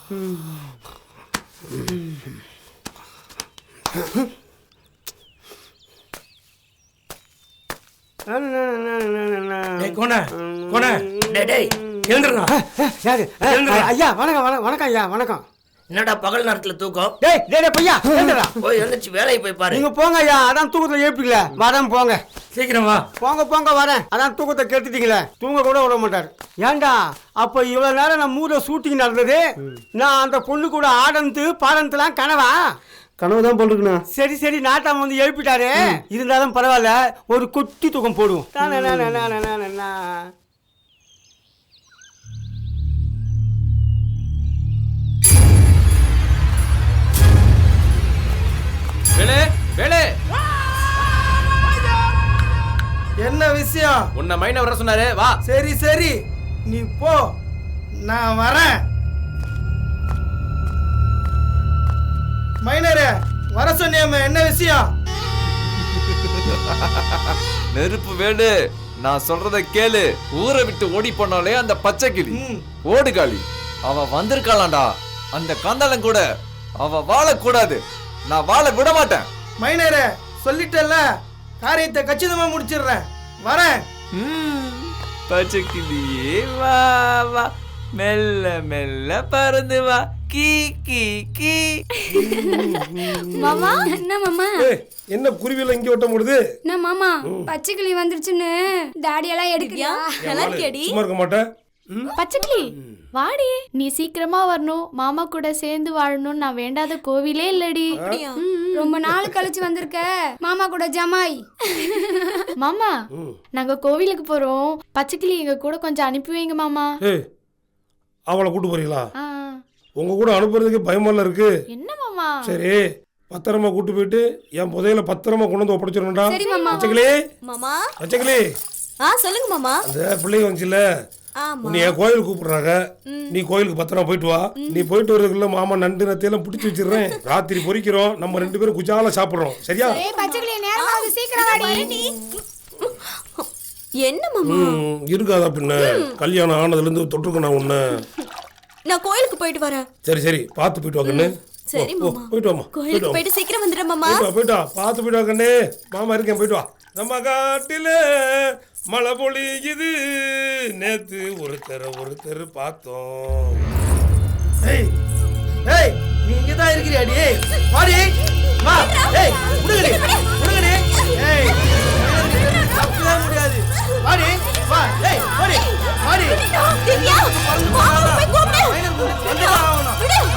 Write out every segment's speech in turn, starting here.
ஐயா வணக்கம் வணக்கம் ஐயா வணக்கம். என்னடா பகல் நேரத்துல தூக்கம்? டேய் டேய் பையா ஏண்டா போய் எழுந்திருச்சு வேலையை போய் பாரு. நீங்க போங்க ஐயா, அதான் தூக்கத்துல ஏப்பிக்கல. வரேன் போங்க, சீக்கிரம் வா. போங்க போங்க வரேன். அதான் தூக்கத்தை கெடுத்துட்டீங்களே, தூங்க கூட விட மாட்டாரு. ஏண்டா அப்ப இவ்வளவு நேரம் நம்ம ஊர்ல ஷூட்டிங் நடந்தது, நான் அந்த பொண்ணு கூட ஆடந்து பாடத்துலாம் கனவா? கனவு தான் போட்டுருக்குண்ணா. சரி சரி, நாட்டாம வந்து எழுப்பிட்டாரு. இருந்தாலும் பரவாயில்ல, ஒரு கொட்டி தூக்கம் போடுவோம். என்ன விஷயம்? உன்னை மைன வர சொன்னாரு, வா. சரி சரி, நீ போ, நான் வரேன். மைனரே வர சொன்னியாமே, என்ன விஷயம்? நெருப்பு வேடு, நான் சொல்றத கேளு. ஊரை விட்டு ஓடி போனாலே அந்த பச்சை கிளி ஓடுகாளி அவ வந்திருக்காளாண்டா. அந்த காந்தாளன் கூட அவ வாழக்கூடாது, நான் வாழ விட மாட்டேன். மைனரே சொல்லிட்டல்ல, காரியத்தை கச்சிதமா முடிச்சிடுறேன், வரேன். பச்சை கிளியே வா வா, மெல்ல மெல்ல பறந்து வா, கீ கீ கீ. மாமா என்ன மாமா? என்ன குருவில இங்க ஓட்ட முடியுது? என்ன மாமா பச்சைக்கிளி வந்துருச்சுன்னு டாடி எல்லாம் எடுக்கிறியா? நல்லா கேடி சும்மா இருக்க மாட்டே. பச்சைக்கிளி வாடி, நீ சீக்கிரமா வரணும், மாமா கூட சேர்ந்து வாழணும்னு நான் வேண்டாத கோவிலே இல்லடி. ரொம்ப நாள் கழிச்சு வந்திருக்க மாமா கூட ஜமாய். மாமா நாங்க கோவிலுக்கு போறோம், பச்சைக்கிளி எங்க கூட கொஞ்சம் அனுப்பி வைங்க மாமா. அவளை கூட்டு போறீங்களா? உங்க கூட அனுப்புறதுக்கு பயமால இருக்கு. என்ன மாமா? சரி பத்திரமா கூட்டு போயிட்டு என் புதையில பத்திரமா கொண்டு வந்து ஒப்படைச்சிடணும்டா. பச்சைக்கிளி மாமா. பச்சைக்கிளி சொல்லுங்க மாமா. அந்த பிள்ளைங்க வந்துச்சுல, நீ என் கோயிலுக்கு கூப்பிடுறாங்க, நீ கோயிலுக்கு பத்திரமா போயிட்டு வா. நீ போயிட்டு வரதுக்குள்ள மாமா நண்டு நத்தையெல்லாம் பிடிச்சி வச்சிடுறேன். ராத்திரி பொறிக்கிறோம், நம்ம 2 பேரும் குஜால சாப்பிடுறோம், சரியா? என்ன மாமா? இருக்காதா பின்ன, கல்யாணம் ஆனதுல இருந்து தொட்டுருக்க நான் உன்ன. நான் கோயிலுக்கு போயிட்டு வரேன். சரி சரி, பார்த்து போயிட்டு வா கண்ணு. சரி மாமா, போயிட்டு வாமா. கோயிலுக்கு போயிட்டு சீக்கிரம் வந்துடுறேன் மாமா. போயிட்டு வா, பார்த்து போயிட்டு வா கண்ணு. மாமா இருக்கேன், போயிட்டு வா. நம்ம காட்டில மழை பொழியுது, நேத்து ஒருத்தர் பார்த்தோம். ஏய் ஏய், நீ இங்க தான் இருக்கிறியாடி? வாடி வா. ஏய் உடுங்கடி உடுங்கடி. ஏய் தப்பவே முடியாது, வாடி வா. ஏய் வாடி வாடி. திவ்யா மாமா போய் கூப்பிடு.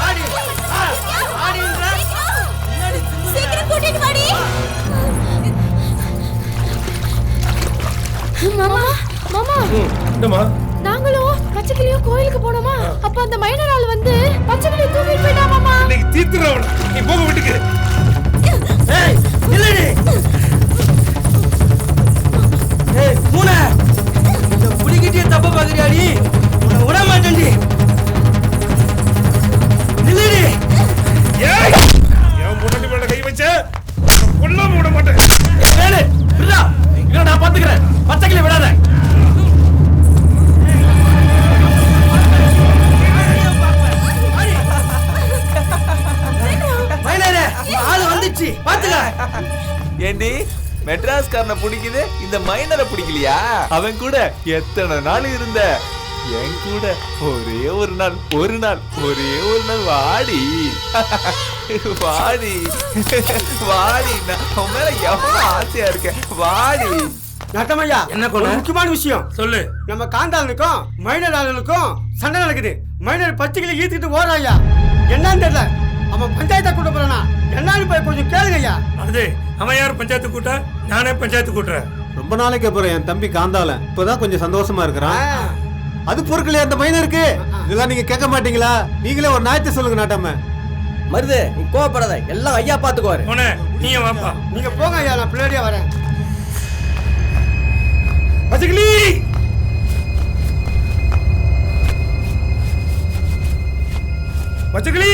வாடி வாடின்ற சீக்கிரம் கூட்டிட்டு வாடி. மாமா மாமா, என்னம்மா? நாங்களும் பச்சைக்கிளியும் கோயிலுக்கு போனோமா, அப்ப அந்த மைனர் வந்து பச்சைக்கிளி தூக்கிட்டு போயிட்டா மாமா. இன்னைக்கு தீத்துறவள, நீ போக வீட்டுக்கு. ஏய் இல்லடி. ஏய் மூணே, இந்த புடிக்கிட்டே தப்ப பாக்குறியாடி? உன்னை விட மாட்டேன்டி. இல்லடி. ஏய் என் முன்னாடி மேல கை வச்ச கொல்லாம விட மாட்டேன். ஏலே விடா, இங்க நான் பாத்துக்கறேன். பச்சைக்கிளி விடாத. மைனரே ஆளு வந்துச்சு, பாத்துக்க. ஏண்டி மெட்ராஸ்காரனை பிடிக்குது, இந்த மைனரை பிடிக்கலையா? அவன் கூட எத்தனை நாள் இருந்த, என் கூட ஒரே ஒரு நாள் வாடி வாடி வாடி. நான் உன் மேல எவ்வளவு ஆசையா இருக்கேன், வாடி. நட்டமையா, என்ன முக்கியமான விஷயம் சொல்லு. நம்ம காந்தாளனுக்கும் மைனர் ஆளுனுக்கும் சண்டை நடக்குது. மைனர் பச்சைக்கிளி ஈத்துக்கிட்டு ஓடுறாயா, என்னன்னு தெரியல. அவன் பஞ்சாயத்தை கூட்ட போறானா என்னன்னு போய் கொஞ்சம் கேளுங்க ஐயா. அது அவன் யார் பஞ்சாயத்து கூட்ட? நானே பஞ்சாயத்து கூட்டுறேன். ரொம்ப நாளைக்கு அப்புறம் என் தம்பி காந்தாளன் இப்பதான் கொஞ்சம் சந்தோஷமா இருக்கிறான். அது பொறுக்கலையா அந்த மைனருக்கு? இதெல்லாம் நீங்க கேட்க மாட்டீங்களா? நீங்களே ஒரு நியாயத்தை சொல்லுங்க நாட்டாம. மருது நீ கோவப்படாத, எல்லாம் ஐயா பாத்துக்குவாரு. நீ வாப்பா. நீங்க போங்க ஐயா, நான் பின்னாடியே வரேன். பச்சைக்கிளி பச்சைக்கிளி